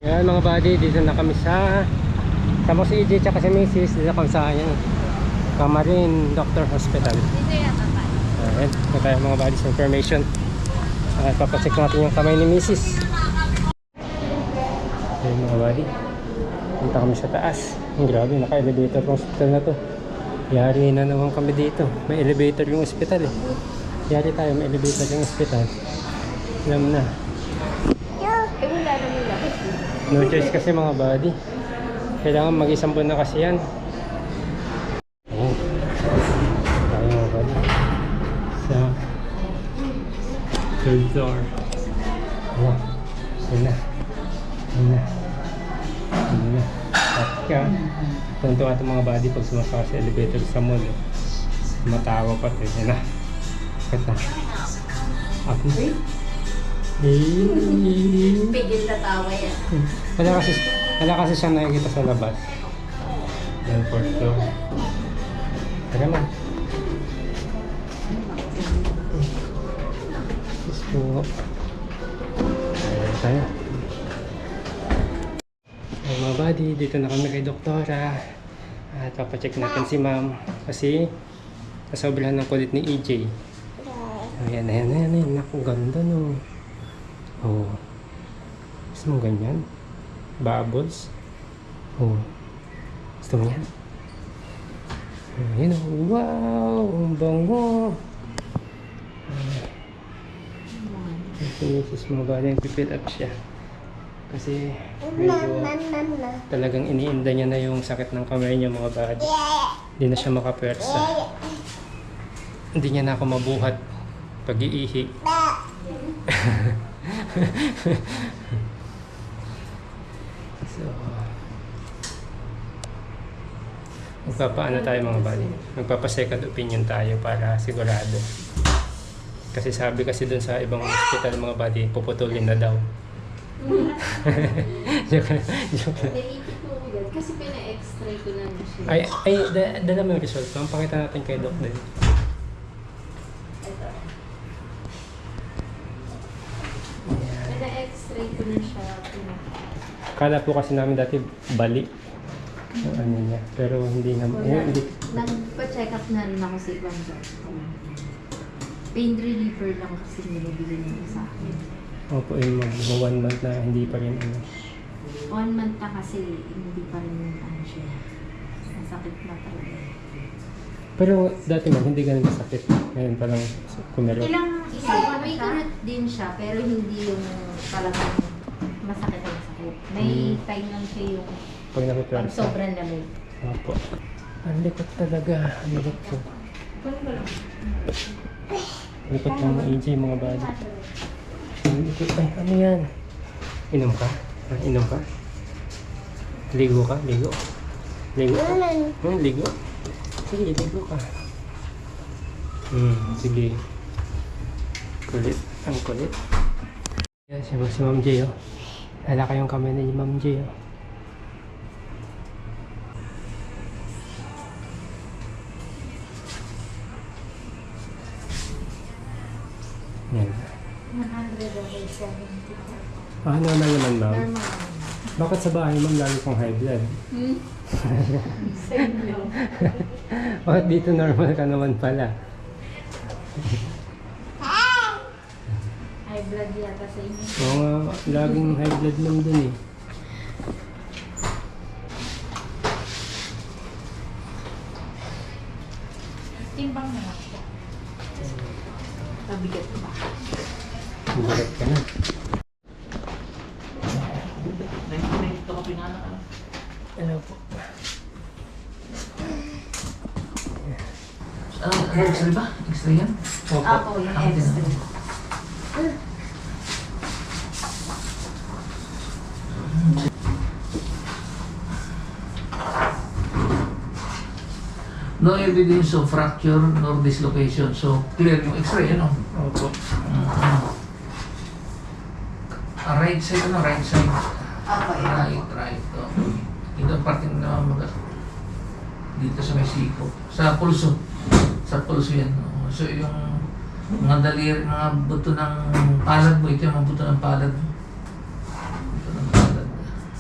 Ayan mga buddy, dito na kami sa mo si EJ tsaka si Mrs. Dito kami sa Camarin Doctor Hospital. Dito yata tayo. Ayan, ito tayo mga buddy sa information. Papacheck natin yung kamay ni Mrs. Ayan mga buddy, punta kami sa taas. Grabe, naka-elevator yung hospital na to. Yari na naman kami dito. May elevator yung hospital eh. Yari tayo, may elevator yung hospital. Alam na. Wala naman lang. No choice kasi mga buddy. Kailangan mag-isang buwan na kasi yan. Ayan. Tayo mga buddy. Sa third floor. Ayan. Ayan na. Ayan na. Ayan na. At ka. Tuntua itong mga buddy pag sumasaka sa elevator sa mall. Matawa pa ito. Ayan na. Kat na. Up na. Pigil na tawa yan. Wala kasi siyang nakikita sa labas. Then fourth floor. Tara man. Let's go. Ayan tayo. Ay mga buddy, dito na kami kay doktora. At papacheck natin si ma'am. Kasi nasobrahan ng kulit ni EJ. Ayan. Naku, ganda no. Oh. Gusto mo ganyan? Bubbles? Oh. Gusto mo yan? Ayan oh. Wow! Ang bango! Ito mga bala yung pipit up siya. Kasi medyo talagang iniinda niya na yung sakit ng kamay niya mga body. Hindi na siya makapwersa. Hindi niya na ako mabuhat pag-iihi. So, magpapaano tayo mga buddy? Magpapa-second opinion tayo para sigurado. Kasi sabi kasi dun sa ibang hospital mga buddy, puputulin na daw. Joke lang. Naipit ko ko yan kasi pina-x-ray ko lang siya. Dala mo yung result. Pakita natin kay Doc din. Ito. Pina-x-ray ko na siya. Kala po kasi namin dati bali yung ano niya. Pero hindi naman. Nagpa-check up na rin ako sa ibang doctor. Pain reliever lang kasi nilabili nila sa akin. Opo, yung mga 1 month na hindi pa rin ano. 1 month na kasi hindi pa rin ano siya. Masakit na talaga. Pero dati man, hindi ganun masakit. Ngayon parang kumero. May kurot din siya, pero hindi yung talagang masakit na masakit. May time lang siya yung Pag pag nakipwersa. sobrang lamig. Opo. Ang likot talaga. Ang likot. Likot ng EJ mga body. Ang likot. Ay, ano yan? Inom ka? Inom ka? Ligo ka? Ligo? Ligo ka? Ligo? Sige, ligo ka. Sige. Kulit. Ang kulit. Yan, si Ma'am J, oh. Hala kayong kamay na ni Ma'am J, oh. Yan. 170. Normal naman, ma'am. Normal. Bakit sa bahay, ma'am, lagi kong high blood? Same lang. Bakit dito normal ka naman pala? High blood yata sa inyo. Oo nga, laging high blood lang dun eh. Timbang na lang siya. Mabigat ba? Bigat ka na. Ito ka pinana ka. Ano po? X-ray ba? X-ray yan? Ako, yung extra. No evidence of fracture nor dislocation. So, clear yung x-ray, ano? Opo. Right side, ano? Right side. Ako, Right. Oh. Ito ang parting na dito sa may siko. Sa pulso. Sa pulso yan. Oh. So, yung mga daliri, mga buto ng palad mo, ito yung mga buto ng palad. Buto ng palad.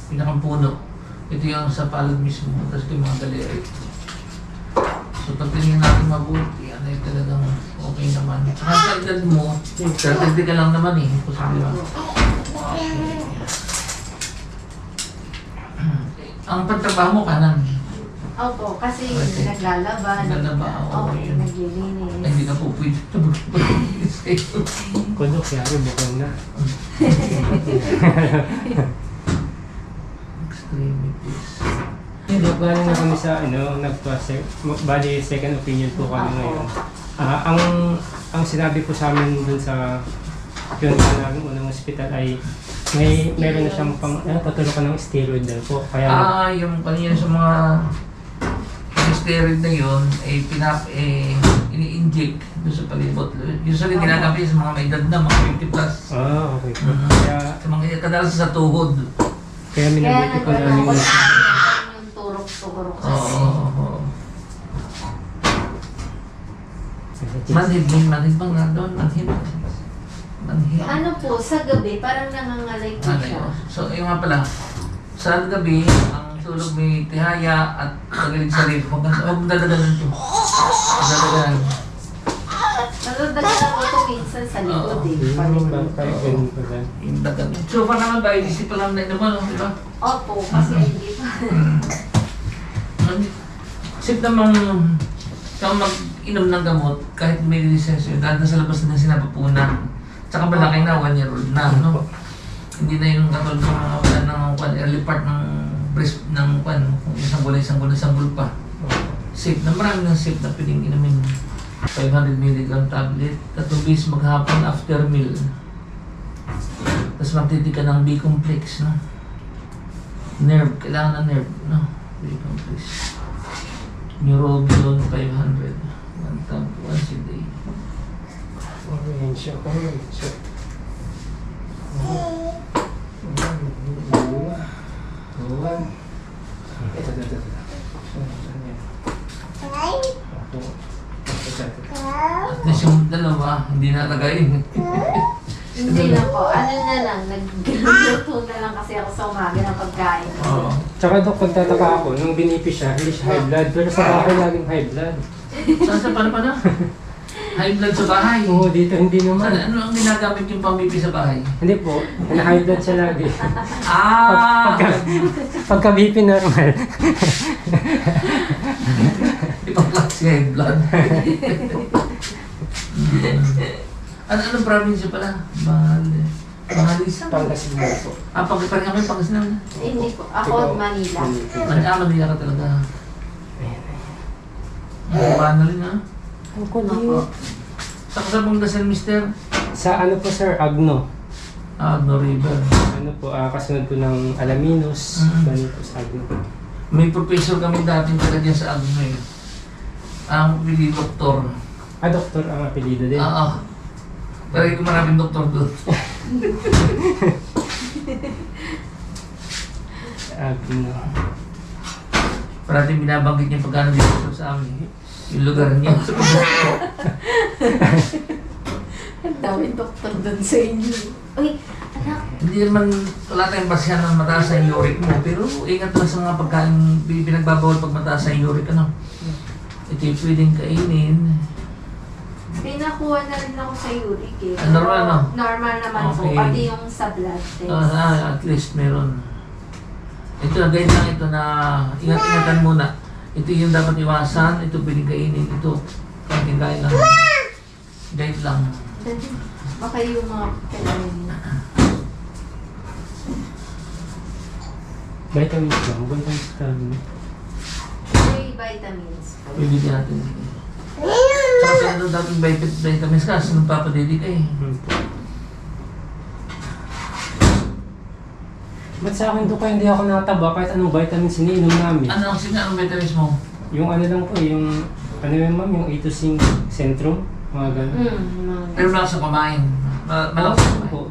pinakang puno. Ito yung sa palad mismo, tapos ito yung mga daliri. So pag tingnan natin mabuti, ano yung talagang okay naman. Saka sa edad mo, 30 ka lang naman eh. Posible ba? Okay. Ang pagtrabaho mo kanan. Opo, kasi Okay. naglalaban. Naglalaba, oo, Oo, yun. naglilinis. Ay, hindi na po pwede ito. Kuno, kaya rin mukhang na. Extremities. Hindi, bali na kami sa bali second opinion po kami Opo. ngayon. Ang sinabi po sa amin dun sa yun na namin unang hospital ay meron na siyang tutulong ka ng steroid daw po. Kaya Yung kanina sa mga steroid na yun, ini-inject doon sa palibot. Usually ginagamit sa mga may edad na, mga 50 plus. okay po. Mhm. Kaya Sa mga kadalasan sa tuhod. minabuti po namin naglalako yun. yung turok-turok Oo. kasi. Manhid bang nandun? Manhid. Ano po, sa gabi, parang nangangalay po siya. So, yung nga pala, sa gabi, ang tulog may tihaya at pagaling sa rib. Huwag mong dadaganan ito. Dadaganan. Nadadagan ako ito minsan sa likod eh. Kaya ganun po ba? Yung dagan. So, pa naman ba, inisip pa lang na naman, di ba? Opo, kasi hindi pa. Sip namang kung mag-inom ng gamot, kahit may lisensya, dahil nasa labas na sinapapunan. Tsaka malaki na, 1 year old na, no? Hindi na yung katulad sa mga wala ng early part ng breast ng isang gulay pa. Safe na, marami ng safe na pwedeng inumin. 500 mg tablet, 3 beses maghapon after meal. Tapos magtitik ka ng B-complex, no? Nerve, kailangan ng nerve, no? B-complex. Neurobion 500. 1 tab once a day. Orange. At least yung dalawa, hindi nalagay. Hindi na po. Ano na lang, nagluto na lang kasi ako sa umaga ng pagkain. Oo. Tsaka Dok, nagtataka ako, nung binipi siya, hindi siya high blood, pero sa bahay laging high blood. Saan sa paano? High blood sa bahay. Oo, dito hindi naman. Ano ang ginagamit yung pambipi sa bahay? Hindi po, high blood siya lagi. Ah! Pagka BP normal. Ibang klase high blood. Anong province pala? Bangalis? Pangasinan po. Pagkaparin kami Pangasinan. Hindi po. Ako, Manila. Manila ka talaga. Baka na rin ha? Opo. Sa kasabang dasal, mister? Sa ano po sir, Agno. Agno River. Ano po, kasunod po ng Alaminos. Ganun po sa Agno. May professor kami dating taga dyan sa Agno eh. Ang pili doktor. Doktor ang apelido din. Oo. Pero kung maraming doktor doon. Agno. Parating binabanggit niya pagkano dito sa amin. Yung lugar niya. Ang daming doktor doon sa inyo. Uy, anak. Hindi naman, wala tayong basihan ng mataas ang uric mo. Pero ingat lang sa mga pagkain pinagbabawal pag mataas ang uric. Ano? Ito yung pwedeng kainin. Pinakuha na rin ako sa uric eh. Normal, no? Normal naman po. Okay. Pati yung sa blood test. At least meron. Ito na, guide lang ito na ingat-ingatan muna. Ito yung dapat iwasan, ito pwedeng kainin, ito konting kain lang. Guide lang. Baka yung mga kailangan niya. Vitamins lang, vitamins lang. May vitamins. Bibigyan natin. Tsaka ito dapat vitamins ka, saan papadedi ka eh. Ba't sa akin Dok, hindi ako nataba kahit anong vitamins iniinom namin? Anong vitamins mo? Yung ano lang po, yung ano yun ma'am, yung Itosing Centrum, mga ganun. Pero malakas sa kumain. Malakas sa kumain. po.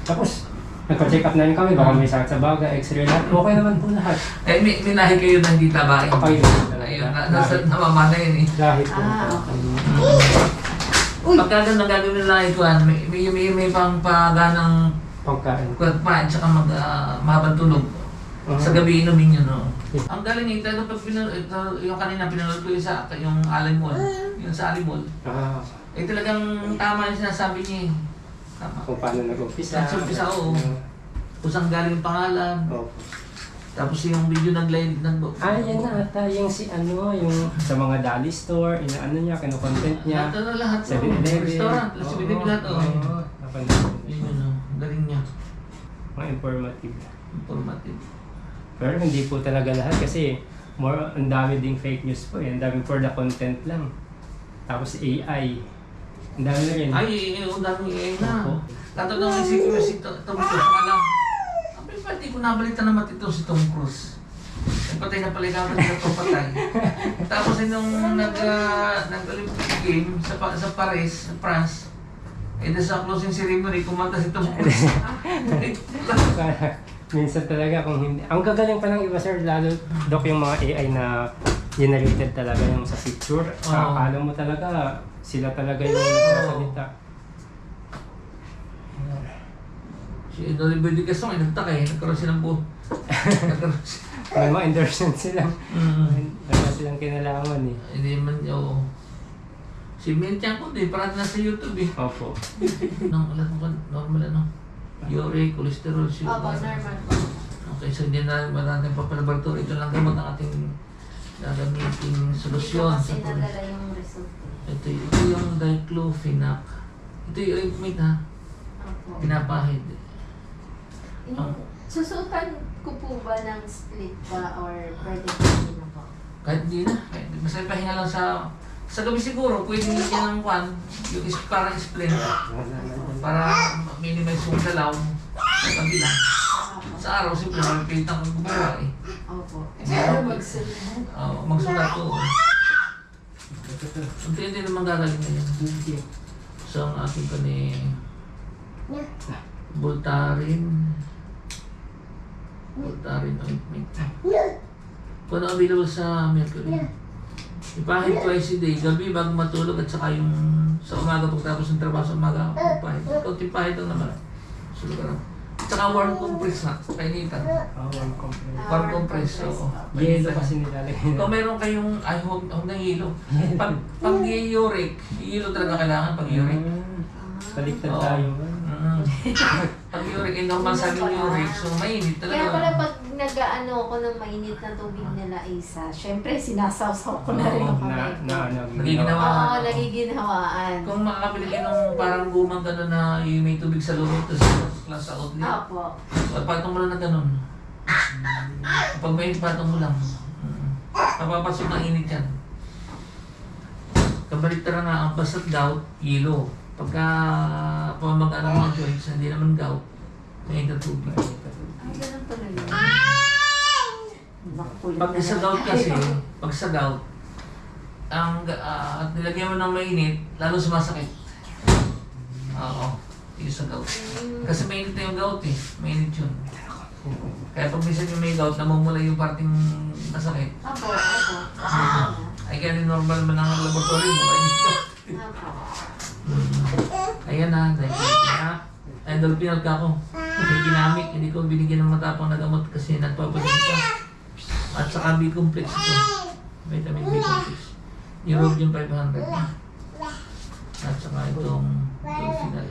Tapos, nagpa-check up na rin kami, baka may sakit sa baga, x-ray lahat. Okay naman po lahat. Eh, may lahi kayo na hindi tabain. Okay naman talaga. Ayun, namamana yun eh. Lahit po. Okay. Uy! Pagka ganun gagawin ng lahi ko, may pang paganang Pagkain. kuwat pa at saka mahabang tulog. Sa gabi inumin yun, no? Ang galing ito, yung kanina pinanood ko yung Alimol, yung sa Alimol. Ah, Talagang tama yung sinasabi niya eh. Tama. kung paano nag-umpisa. Nag-umpisa, oo. Kung saan galing yung pangalan. Oh. Tapos yung video nag-live ng Yan na ata yung yung sa mga Dali store, inaano niya, kino-content niya. Lahat. 7-Eleven. Restaurant, 7-Eleven lahat, oo. Yun, galing niya. Mga informative. Informative. Pero hindi po talaga lahat kasi ang dami ding fake news po. Ang dami for the content lang. Tapos AI. Ang dami na rin. Ang dami na. Opo. Katulad ng isipin mo si Tom Cruise, alam. Ang pati ko nabalita na matito si Tom Cruise. Patay na pala ikaw na ito patay. Tapos nung nag-Olympic game sa Paris, France, sa closing ceremony, kumanta si Tom Cruise. Minsan talaga kung hindi. Ang gagaling pa ng iba sir, lalo Dok yung mga AI na generated talaga yung sa picture. Akala mo talaga sila talaga yung nagsasalita. Si Dolly Gaston ay nagtaka eh, nagkaroon silang buo. May mga endorsement silang. Wala silang kinalaman eh. Hindi man, oo. Si Milchan ko din, parang nasa YouTube eh. Opo. Normal ano? Uric, cholesterol, sugar. Opo, normal po. Okay, so hindi na natin papalaboratory. Ito lang gamot ang ating gagamiting solusyon. Kasi nadala yung result. Ito yung diclofenac. Ito yung ointment ha. Opo. Pinapahid. Susutan ko po ba ng split ba or pwede hindi na po? Kahit hindi na. Basta pahinga lang sa gabi siguro, pwede niya ng yung parang split. Para minimize yung dalaw sa kabila. Sa araw, simple, magpitang kang gumawa eh. Opo. Pero magsulat. Magsulat ko. Hindi naman gagaling na yan. So, ang aking pa ni Voltaren ointment. Kung ano available sa Mercury. Ipahid twice a day, gabi bago matulog at saka yung sa umaga pagtapos ng trabaho sa umaga, ipahid. Kunting pahid lang naman. Sulog ka lang. At saka warm compress na, painitan. Warm compress. Warm compress, oo. Yelo kasi nilalagay. Kung meron kayong, huwag na hilo. Pag uric, hilo talaga kailangan pag uric. Baliktad Oo. tayo. Pag uric, normal sa amin uric, so mainit talaga. Kaya pala pag nag-ano ako ng mainit na tubig nila isa, syempre sinasawsaw ko na rin yung kamay ko. Nagiginawaan. Oo, nagiginhawaan. Kung makakabili kayo ng parang gumang gano'n na yung may tubig sa loob, tapos sa outlet. Opo. Patong mo lang na gano'n. Pag may patong mo lang. Papapasok ng init yan. Kabaliktara nga, ang basta't gout, yelo. Pagka pamag-ano mga joints, hindi naman gout, may tubig. Ang ganun pala yun. Pag sa gout kasi, pag sa gout, at nilagyan mo ng mainit, lalo sumasakit. Oo, yung sa gout. Kasi mainit na yung gout eh, mainit yun. Kaya pag minsan yung may gout, namumula yung parting masakit. Opo. Ay kaya normal man ang laboratory mo, ay hindi gout. Opo. Ayan na, endorphin ka ako. May ginamit, hindi ko binigyan ng matapang na gamot kasi nagpapalit ka. At saka B-complex ito. Vitamin B-complex. Eurobium 500. At saka itong Dolphinal.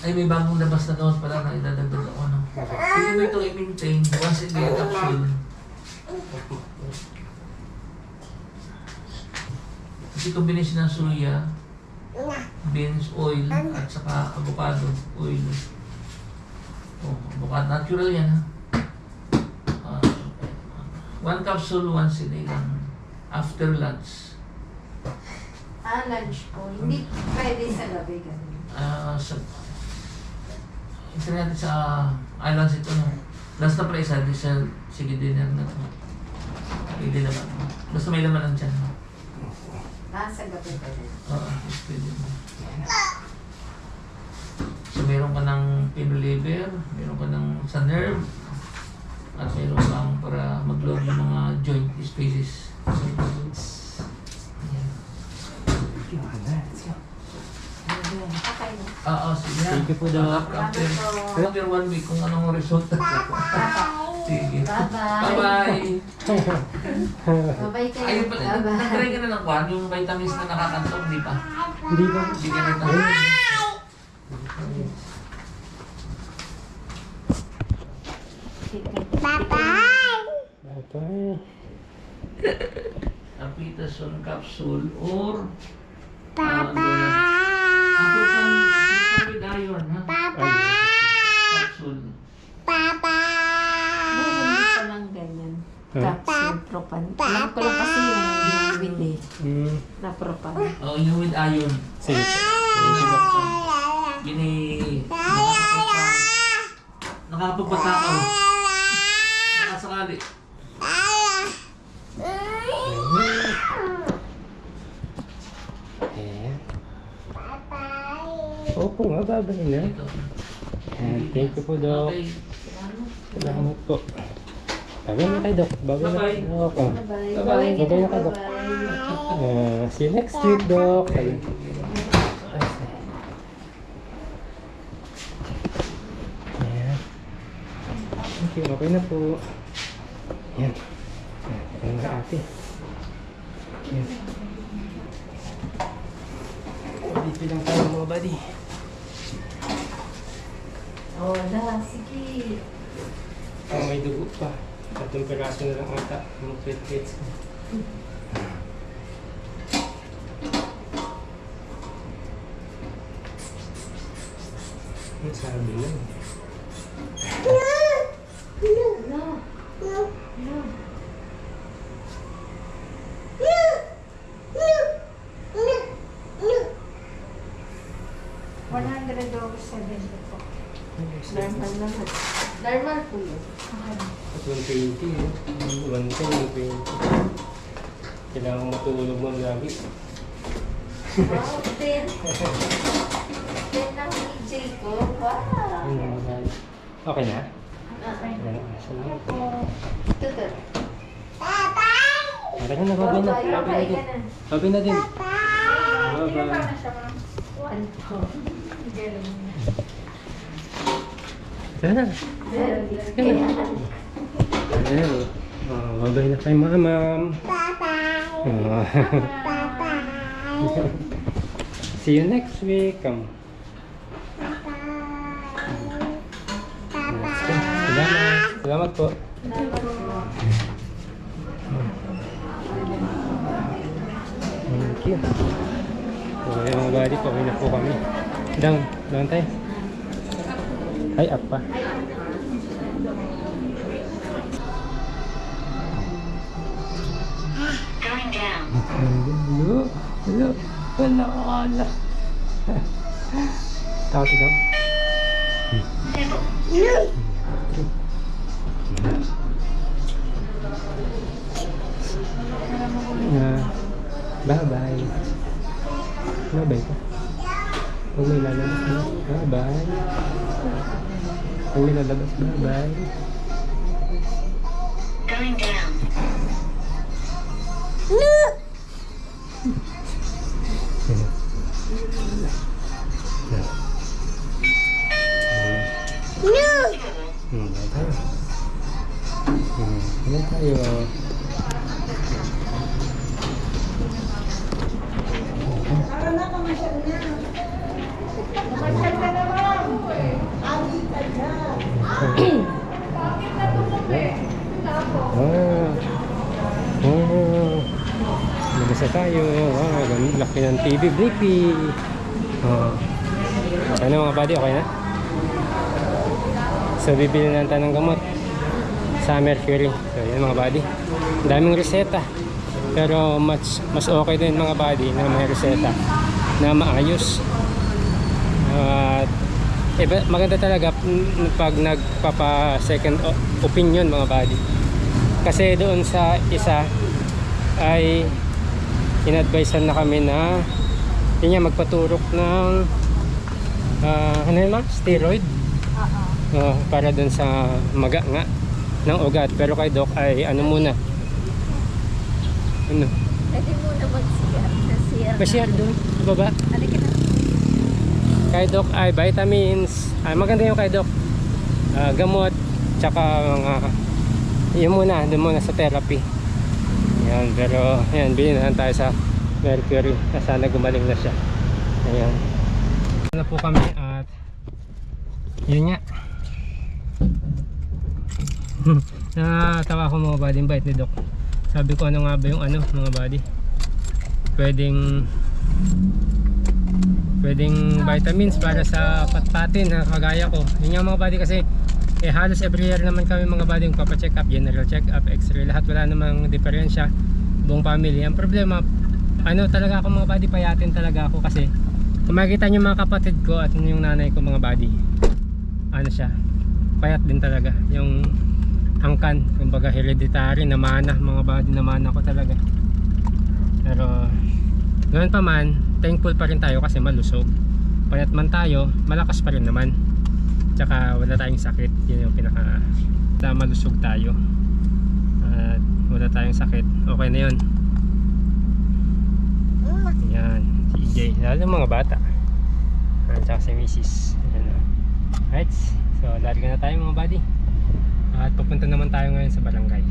Ay, may bagong labas na gamot pala na idadagdag ako. No? Pwede mo itong i-maintain once a day capsule. Kasi combination ng soya, beans oil, at saka avocado oil. Avocado natural yan ha. 1 capsule once a day lang. After lunch. Lunch po. Hindi pwede sa gabi ganun. Ito natin sa lunch ito no. Last na pala isa, sige dinner na ito. Pwede naman. Basta may laman ang tiyan. Sa gabi pa din. Oo, pwede. So meron ka ng pinoliver, meron ka ng sa nerve, at meron kang para mag-load yung mga joint spaces. Ayan. Okay na. Oo, sige. Thank you po, Doc. After 1 week kung anong resulta. Sige. Bye-bye. Bye-bye. Bye-bye kayo. Ayun pala, Bye-bye. nag-try ka na ng kwan, yung vitamins na nakakantok, di pa? Hindi ba? Hindi ka na Bye-bye. Apitasol capsule or Apropan with iron, ha? Capsule. Meron pa lang ganyan. Capsule propan. Alam ko lang kasi yung with eh. Na propan. Oh, yung with iron. Sige. Gini... Nakapagpatakaw. Nakasakali. Ayan. Opo nga, babay na. Ito. Ayan, thank you po, Doc. Okay. Salamat po. Babay na kayo, Doc. Babay na Bye-bye. kayo, Doc. Oh. Bye-bye. Bye-bye. Babay na kayo, Doc. See you next week, Doc. Ayan. Okay, okay na po. Ayan. Ayan na ate. Ayan. Dito lang tayo mga buddy. Oh, da, sige. Oh, may dugo pa. Tatlong peraso na lang ata. Mga platelets. Ang sabi lang. No. No. $100.70 po. Normal naman. Normal po yun. At 120 eh. 110, 120. Kailangan ko matulog mo lagi. Wow, 10. 10 ang EJ ko. Wow. Ayun mga buddy. Okay na? Okay. Ayan, salamat po. Tutor. Okay na, babay na. Babay na Bye-bye din. ka na. Babay na din. Bye-bye. Ano po? Tara na. Ayan. Babay na kay ma'am. See you next week. Salamat. Salamat po. Thank you. Okay mga buddy, pauwi na po kami. Down. Down tayo. Ay, up pa. Going down. Hello. Hello. Wala. Wala. Takot ikaw? Bye-bye. Bye-bye ka. Huwag may lalabas na. Bye-bye. Huwag may lalabas. Bye-bye. Going down. Ano tayo? Nagasa tayo. Laki ng TV. Blippi. Okay na mga buddy, okay na? So bibili na tayo ng gamot sa Mercury. So yan mga buddy, daming reseta, pero mas okay din mga buddy na may reseta na maayos. At maganda talaga pag nagpapa second opinion mga buddy, kasi doon sa isa ay in-advisean na kami na yun nga, magpaturok ng ano yun ma? Steroid. Para dun sa maga nga ng ugat. Pero kay Doc ay ano muna? Ano? Pwede muna mag-CR. Masyar dun, sa baba. Halika na. kay Doc ay vitamins. Maganda yung kay Doc. Gamot, tsaka mga yun muna, doon muna sa therapy. Ayan, pero ayan, bilhin tayo sa Mercury. Sana gumaling na siya. Ayan. Na po kami at yun nga. Natawa ko mga buddy, bait ni Doc. Sabi ko ano nga ba yung ano mga buddy, pwedeng vitamins para sa patpatin na kagaya ko. Yun nga mga buddy, kasi halos every year naman kami mga buddy yung papacheck up, general check up, x-ray, lahat wala namang diferensya, buong family. Ang problema, ano talaga ako mga buddy, payatin talaga ako kasi kung makikita nyo mga kapatid ko at yung nanay ko mga buddy, ano siya, payat din talaga yung angkan, kumbaga hereditary, namana mga buddy, namana ko talaga. Pero ganoon pa man, thankful pa rin tayo kasi malusog. Payat man tayo, malakas pa rin naman, tsaka wala tayong sakit. Yun yung pinaka malusog tayo at wala tayong sakit, okay na yun. Yan, si EJ, lalo mga bata at saka si Mrs. Right, so larga na tayo mga buddy at pupunta naman tayo ngayon sa barangay.